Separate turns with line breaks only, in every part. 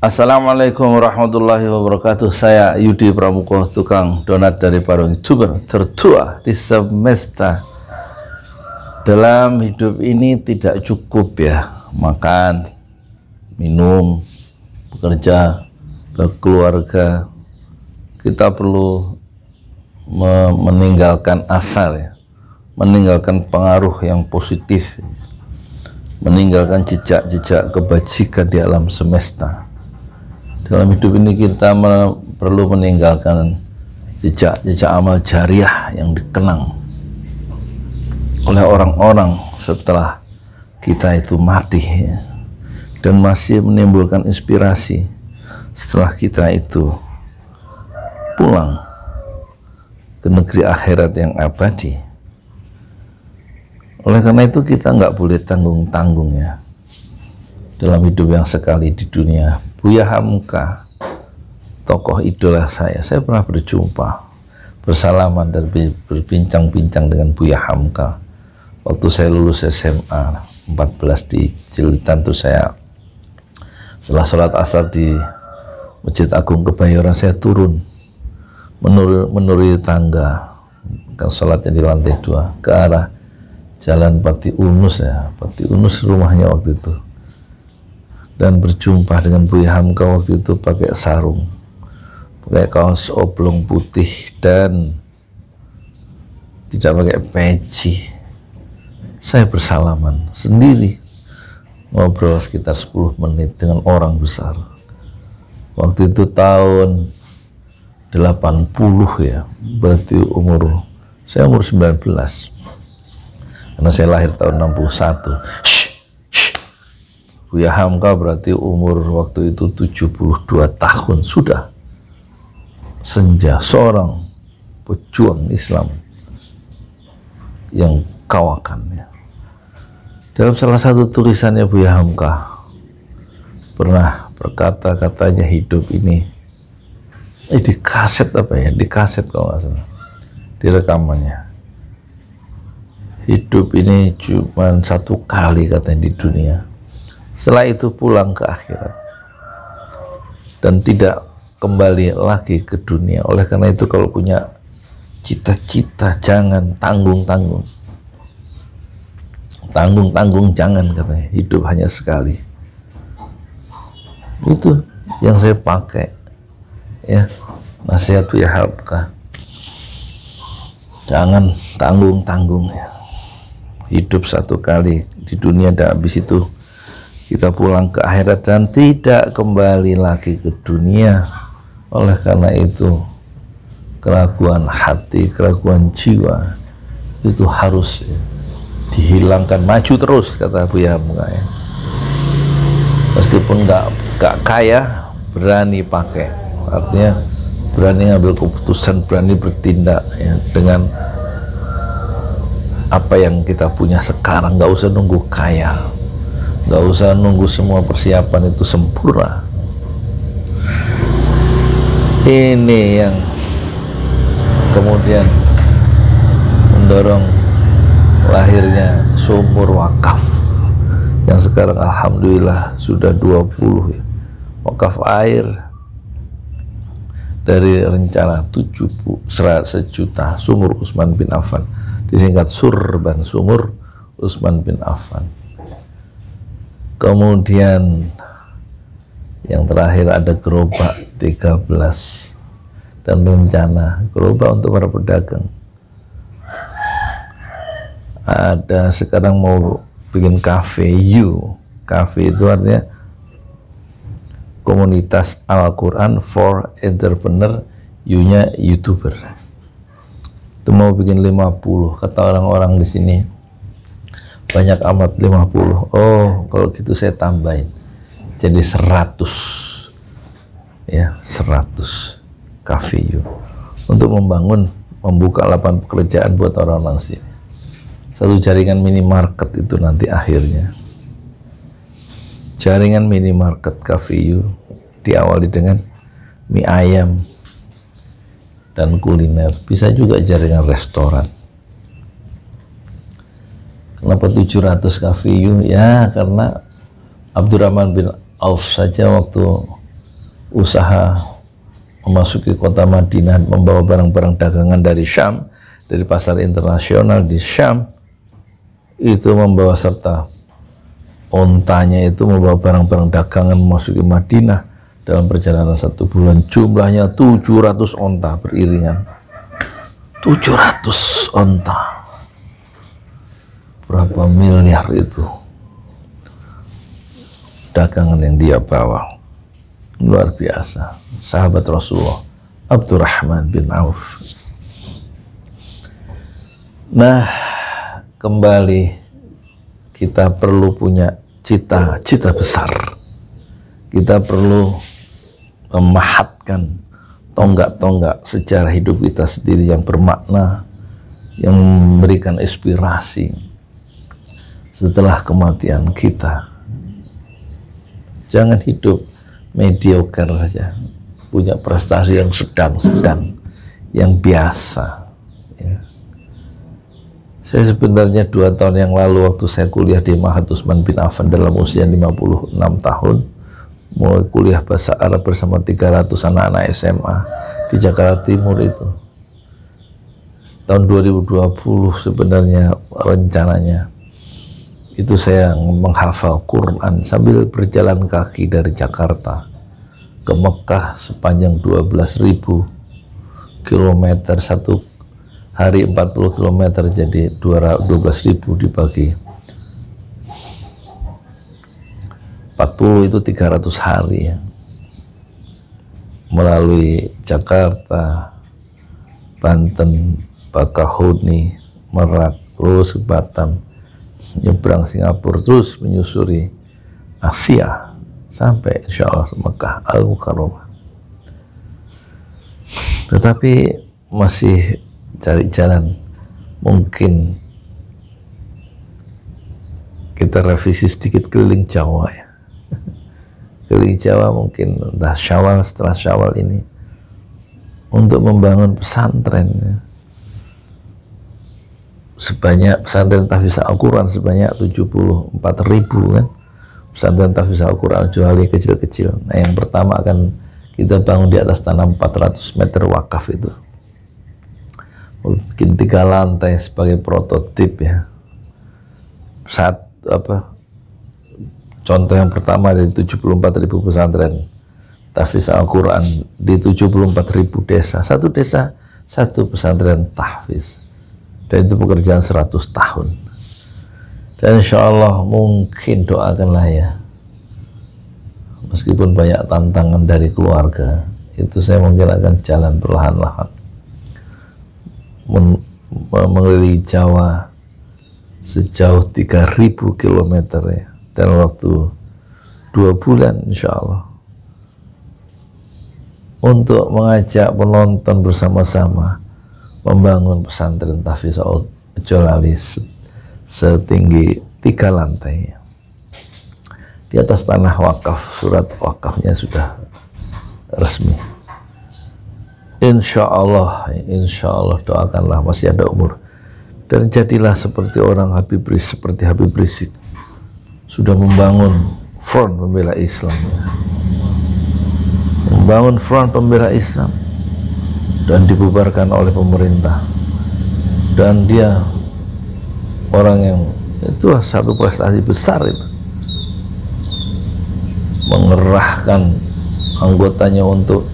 Assalamualaikum warahmatullahi wabarakatuh. Saya Yudi Pramuko, tukang donat dari Parung, YouTuber tertua di semesta. Dalam hidup ini tidak cukup ya makan, minum, bekerja, berkeluarga. Kita perlu meninggalkan asar ya, meninggalkan pengaruh yang positif, meninggalkan jejak-jejak kebajikan di alam semesta. Dalam hidup ini kita perlu meninggalkan jejak-jejak amal jariah yang dikenang oleh orang-orang setelah kita itu mati ya, dan masih menimbulkan inspirasi setelah kita itu pulang ke negeri akhirat yang abadi. Oleh karena itu kita nggak boleh tanggung-tanggung ya dalam hidup yang sekali di dunia. Buya Hamka, tokoh idola saya pernah berjumpa, bersalaman dan berbincang-bincang dengan Buya Hamka waktu saya lulus SMA 14 di Jilitan. Tuh saya setelah sholat asar di Masjid Agung Kebayoran, saya turun menuruni tangga, kan sholatnya di lantai 2 ke arah Jalan Pati Unus ya, Pati Unus rumahnya waktu itu, dan berjumpa dengan Buya Hamka waktu itu pakai sarung, pakai kaos oblong putih dan tidak pakai peci. Saya bersalaman sendiri, ngobrol sekitar 10 menit dengan orang besar. Waktu itu tahun 80 ya, berarti saya umur 19, karena saya lahir tahun 61. Buya Hamka berarti umur waktu itu 72 tahun sudah. Senja, seorang pejuang Islam yang kawakannya. Dalam salah satu tulisannya Buya Hamka pernah berkata, katanya hidup ini di kaset apa ya, di kaset kalau nggak salah, di rekamannya, hidup ini cuma satu kali katanya di dunia. Setelah itu pulang ke akhirat dan tidak kembali lagi ke dunia. Oleh karena itu kalau punya cita-cita jangan tanggung-tanggung. Tanggung-tanggung jangan, katanya. Hidup hanya sekali. Itu yang saya pakai ya, nasihat Buya Hamka. Jangan tanggung-tanggung ya. Hidup satu kali di dunia, dan habis itu kita pulang ke akhirat dan tidak kembali lagi ke dunia. Oleh karena itu keraguan hati, keraguan jiwa itu harus dihilangkan, maju terus, kata Buya Hamka ya. Meskipun nggak kaya, berani pakai, artinya berani ngambil keputusan, berani bertindak ya, dengan apa yang kita punya sekarang. Nggak usah nunggu kaya, nggak usah nunggu semua persiapan itu sempurna. Ini yang kemudian mendorong lahirnya sumur wakaf yang sekarang alhamdulillah sudah 20 ya. Wakaf air dari rencana 100 juta, Sumur Utsman bin Affan, disingkat Surban, Sumur Utsman bin Affan. Kemudian yang terakhir ada gerobak 13 dan rencana gerobak untuk para pedagang. Ada sekarang mau bikin cafe cafe itu artinya komunitas Al-Quran for entrepreneur, U-nya YouTuber. Itu mau bikin 50, kata orang-orang di sini banyak amat 50. Oh, kalau gitu saya tambahin jadi 100 ya, 100 cafe untuk membuka lapangan pekerjaan buat orang-orang sini. Satu jaringan minimarket itu nanti akhirnya. Jaringan minimarket cafe diawali dengan mie ayam dan kuliner, bisa juga jaringan restoran. Kenapa 700 cafe ya? Karena Abdurrahman bin Auf saja waktu usaha memasuki kota Madinah, membawa barang-barang dagangan dari Syam, dari pasar internasional di Syam, itu membawa serta ontanya, itu membawa barang-barang dagangan memasuki Madinah dalam perjalanan 1 bulan. Jumlahnya 700 onta beriringan. 700 onta. Berapa miliar itu dagangan yang dia bawa. Luar biasa. Sahabat Rasulullah Abdurrahman bin Auf. Nah, kembali kita perlu punya cita-cita besar. Kita perlu memahatkan tonggak-tonggak sejarah hidup kita sendiri yang bermakna, yang memberikan inspirasi setelah kematian kita. Jangan hidup mediocre saja, punya prestasi yang sedang-sedang, yang biasa. Ya. Saya sebenarnya 2 tahun yang lalu waktu saya kuliah di Ma'had Utsman bin Affan dalam usia 56 tahun, mulai kuliah bahasa Arab bersama 300 anak-anak SMA di Jakarta Timur itu. Tahun 2020 sebenarnya rencananya itu saya menghafal Quran sambil berjalan kaki dari Jakarta ke Mekah sepanjang 12.000 km, satu hari 40 km, jadi 12.000 dibagi 40 itu 300 hari ya. Melalui Jakarta, Banten, Bakahuni, Merak, terus ke Batam, nyebrang Singapura, terus menyusuri Asia sampai insya Allah Mekah Al-Mukarramah. Tetapi masih cari jalan. Mungkin kita revisi sedikit keliling Jawa ya. Keliling Jawa mungkin entah Syawal, setelah Syawal ini untuk membangun pesantren ya. Sebanyak pesantren tahfiz Al-Quran sebanyak 74.000 kan, pesantren tahfiz Al-Quran kecuali kecil-kecil. Nah, yang pertama akan kita bangun di atas tanah 400 meter wakaf itu, bikin 3 lantai sebagai prototip ya. Saat contoh yang pertama dari 74.000 pesantren tahfiz Al-Quran di 74.000 desa, satu desa satu pesantren tahfiz. Dan itu pekerjaan 100 tahun. Dan insya Allah mungkin doakanlah ya, meskipun banyak tantangan dari keluarga, itu saya mungkin akan jalan perlahan-lahan mengelilingi Jawa sejauh 3.000 km ya, dalam waktu 2 bulan insya Allah, untuk mengajak penonton bersama-sama membangun pesantren tahfiz Al-Jalali setinggi 3 lantai di atas tanah wakaf. Surat wakafnya sudah resmi. Insya Allah doakanlah masih ada umur, dan jadilah seperti orang Habib Rizik, seperti Habib Rizik sudah membangun front pembela Islam, membangun front pembela Islam, dan dibubarkan oleh pemerintah. Dan dia orang yang, itulah satu prestasi besar itu, mengerahkan anggotanya untuk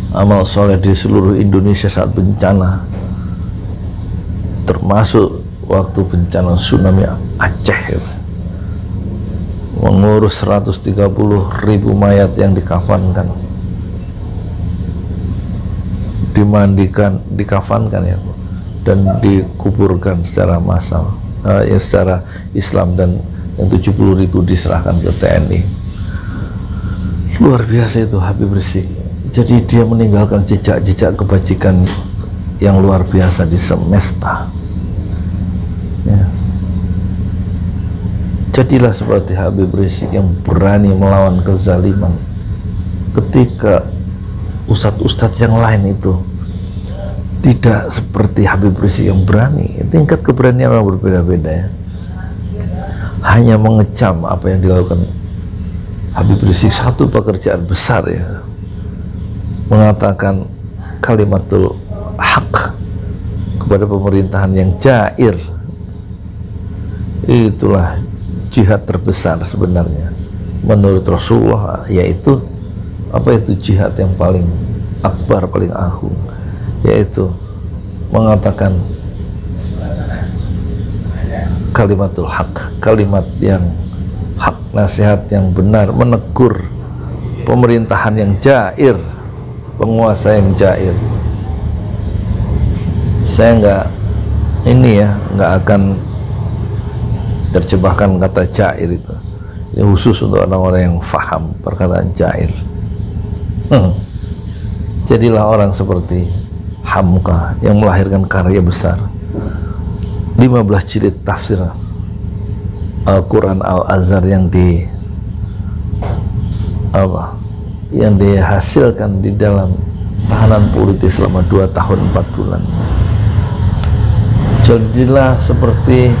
amal soleh di seluruh Indonesia saat bencana, termasuk waktu bencana tsunami Aceh itu. Mengurus 130.000 mayat yang dikafankan, dimandikan, dikafankan ya, dan dikuburkan secara massal ya, secara Islam, dan yang 70.000 diserahkan ke TNI. Luar biasa itu Habib Rizik. Jadi dia meninggalkan jejak-jejak kebajikan yang luar biasa di semesta ya. Jadilah seperti Habib Rizik yang berani melawan kezaliman ketika ustadz-ustadz yang lain itu tidak seperti Habib Rizik yang berani. Tingkat keberanian orang berbeda-beda ya. Hanya mengecam apa yang dilakukan Habib Rizik satu pekerjaan besar ya, mengatakan kalimatul haq kepada pemerintahan yang jair. Itulah jihad terbesar sebenarnya menurut Rasulullah, yaitu apa itu jihad yang paling akbar, paling agung, yaitu mengatakan kalimatul haq, kalimat yang hak, nasihat yang benar, menegur pemerintahan yang jair, penguasa yang jair. Saya nggak akan terjebakkan kata jair itu. Ini khusus untuk orang-orang yang faham perkataan jair. Jadilah orang seperti Hamka yang melahirkan karya besar, 15 jilid tafsir Al-Quran Al-Azhar yang dihasilkan di dalam tahanan politik selama 2 tahun 4 bulan. Jadilah seperti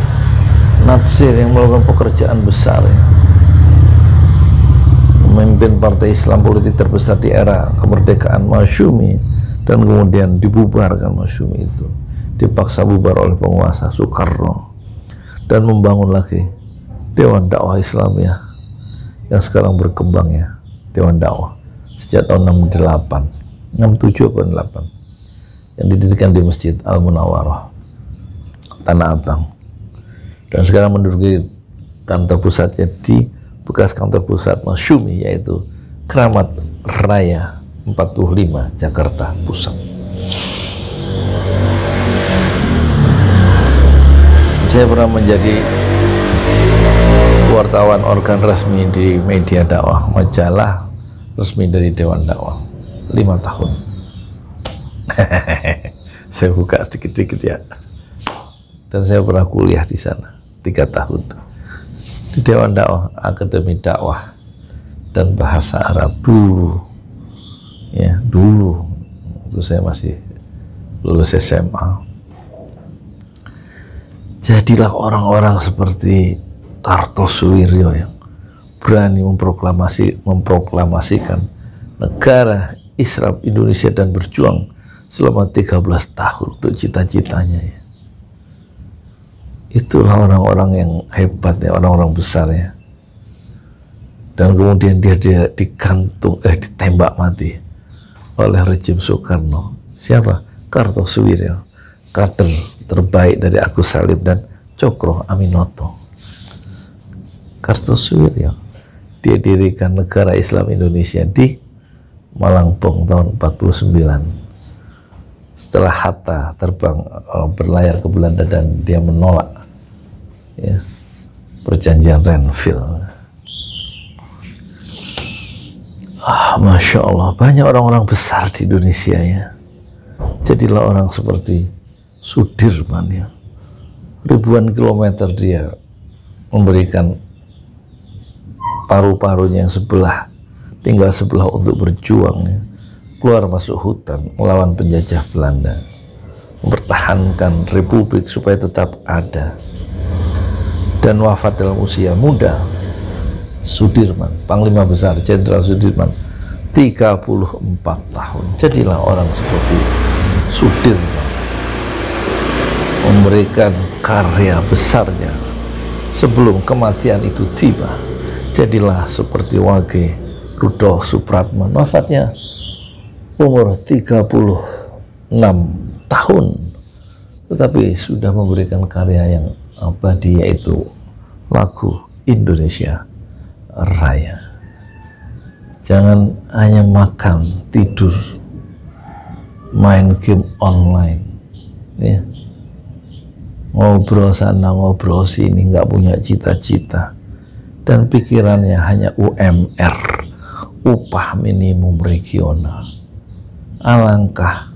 Natsir yang melakukan pekerjaan besar ya, memimpin partai Islam politik terbesar di era kemerdekaan Masyumi, dan kemudian dibubarkan Masyumi itu, dipaksa bubar oleh penguasa Soekarno, dan membangun lagi Dewan Dakwah Islamiyah yang sekarang berkembang ya, Dewan Dakwah sejak tahun 67 atau 68, yang didirikan di Masjid Al-Munawwarah Tanah Abang, dan sekarang menduduki kantor pusatnya di bekas kantor pusat Masyumi, yaitu Keramat Raya 45 Jakarta Pusat. Saya pernah menjadi wartawan organ resmi di media dakwah, majalah resmi dari Dewan Dakwah 5 tahun. Saya buka sedikit-sedikit ya. Dan saya pernah kuliah di sana 3 tahun di Dewan Dakwah, Akademi Dakwah dan Bahasa Arab dulu ya, dulu itu saya masih lulus SMA. Jadilah orang-orang seperti Kartosuwiryo yang berani memproklamasikan negara Islam Indonesia dan berjuang selama 13 tahun untuk cita-citanya ya. Itulah orang-orang yang hebat ya, orang-orang besar ya. Dan kemudian dia ditembak mati oleh rejim Soekarno. Siapa? Kartosuwiryo, kader terbaik dari Agus Salim dan Cokro Aminoto. Kartosuwiryo, dia dirikan negara Islam Indonesia di Malangpong tahun 49. Setelah Hatta terbang berlayar ke Belanda dan dia menolak ya, perjanjian Renville. Masya Allah, banyak orang-orang besar di Indonesia ya. Jadilah orang seperti Sudirman ya, ribuan kilometer dia memberikan paru-parunya yang tinggal sebelah untuk berjuang ya, keluar masuk hutan melawan penjajah Belanda, mempertahankan republik supaya tetap ada, dan wafat dalam usia muda. Sudirman, Panglima Besar Jenderal Sudirman, 34 tahun. Jadilah orang seperti Sudirman, memberikan karya besarnya sebelum kematian itu tiba. Jadilah seperti Wage Rudolf Supratman, wafatnya umur 36 tahun, tetapi sudah memberikan karya yang abadi, yaitu lagu Indonesia Raya. Jangan hanya makan, tidur, main game online ya, ngobrol sana ngobrol sini, nggak punya cita-cita, dan pikirannya hanya UMR, upah minimum regional. Alangkah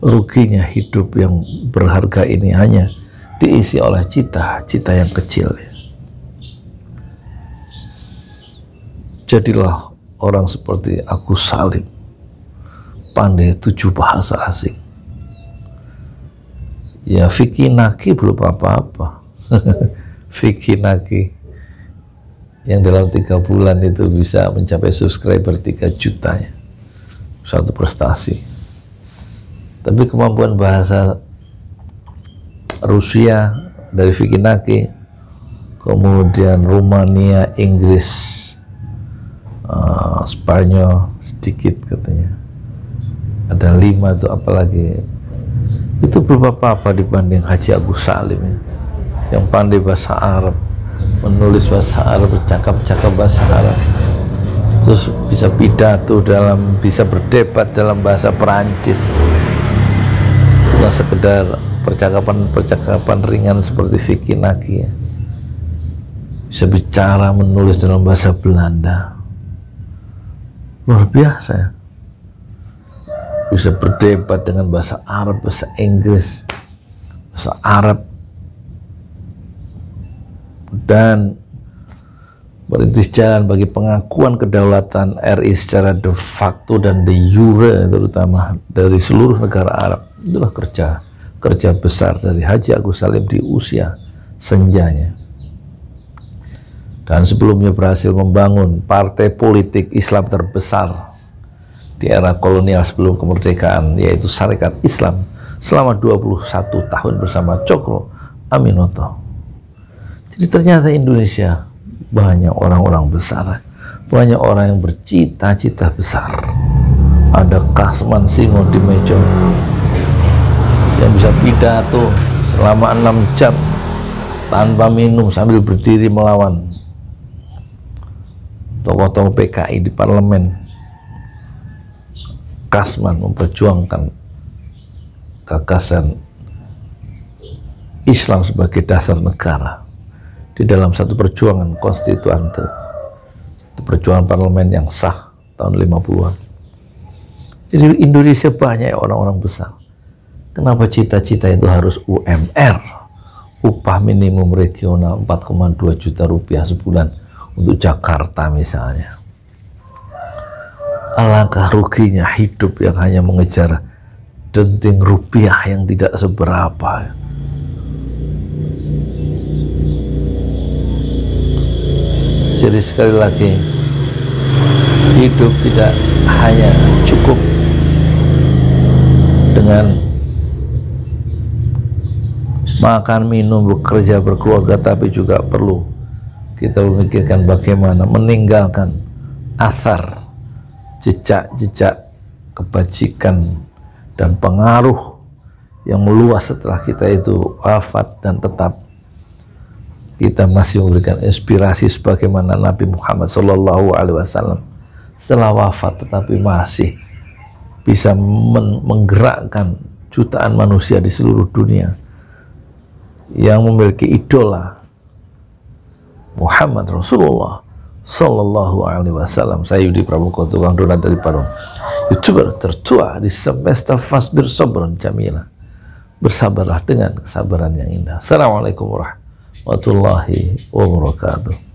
ruginya hidup yang berharga ini hanya diisi oleh cita-cita yang kecil ya. Jadilah orang seperti Agus Salim, pandai 7 bahasa asing ya. Vicky Naki belum apa-apa. Vicky Naki yang dalam 3 bulan itu bisa mencapai subscriber 3 juta ya. Suatu prestasi. Tapi kemampuan bahasa Rusia dari Vicky Naki, kemudian Rumania, Inggris, Spanyol sedikit katanya, ada 5 itu, apalagi itu belum apa-apa dibanding Haji Agus Salim ya, yang pandai bahasa Arab, menulis bahasa Arab, bercakap-cakap bahasa Arab, terus bisa pidato bisa berdebat dalam bahasa Perancis, bukan sekedar percakapan ringan seperti Vicky Naki ya. Bisa bicara, menulis dalam bahasa Belanda, luar biasa ya. Bisa berdebat dengan bahasa Arab, bahasa Inggris, bahasa Arab, dan berintis jalan bagi pengakuan kedaulatan RI secara de facto dan de jure, terutama dari seluruh negara Arab. Itulah kerja besar dari Haji Agus Salim di usia senjanya. Dan sebelumnya berhasil membangun partai politik Islam terbesar di era kolonial sebelum kemerdekaan, yaitu Sarekat Islam, selama 21 tahun bersama Cokro Aminoto. Jadi ternyata Indonesia banyak orang-orang besar, banyak orang yang bercita-cita besar. Ada Kasman Singo di Mejo yang bisa pidato selama 6 jam tanpa minum sambil berdiri melawan tokoh-tokoh PKI di parlemen. Kasman memperjuangkan gagasan Islam sebagai dasar negara di dalam satu perjuangan konstituante, perjuangan parlemen yang sah tahun 50-an. Jadi Indonesia banyak orang-orang besar. Kenapa cita-cita itu harus UMR, upah minimum regional 4,2 juta rupiah sebulan untuk Jakarta misalnya? Alangkah ruginya hidup yang hanya mengejar denting rupiah yang tidak seberapa. Jadi sekali lagi, hidup tidak hanya cukup dengan makan, minum, bekerja, berkeluarga, tapi juga perlu kita memikirkan bagaimana meninggalkan asar, jejak-jejak kebajikan dan pengaruh yang meluas setelah kita itu wafat, dan tetap kita masih memberikan inspirasi sebagaimana Nabi Muhammad SAW setelah wafat tetapi masih bisa menggerakkan jutaan manusia di seluruh dunia yang memiliki idola Muhammad Rasulullah Sallallahu Alaihi Wasallam. Saya Yudi Pramuko, tukang donat dari Parung, YouTuber tertua di semesta Fasbir Sabran Jamila. Bersabarlah dengan kesabaran yang indah. Assalamualaikum warahmatullahi wabarakatuh.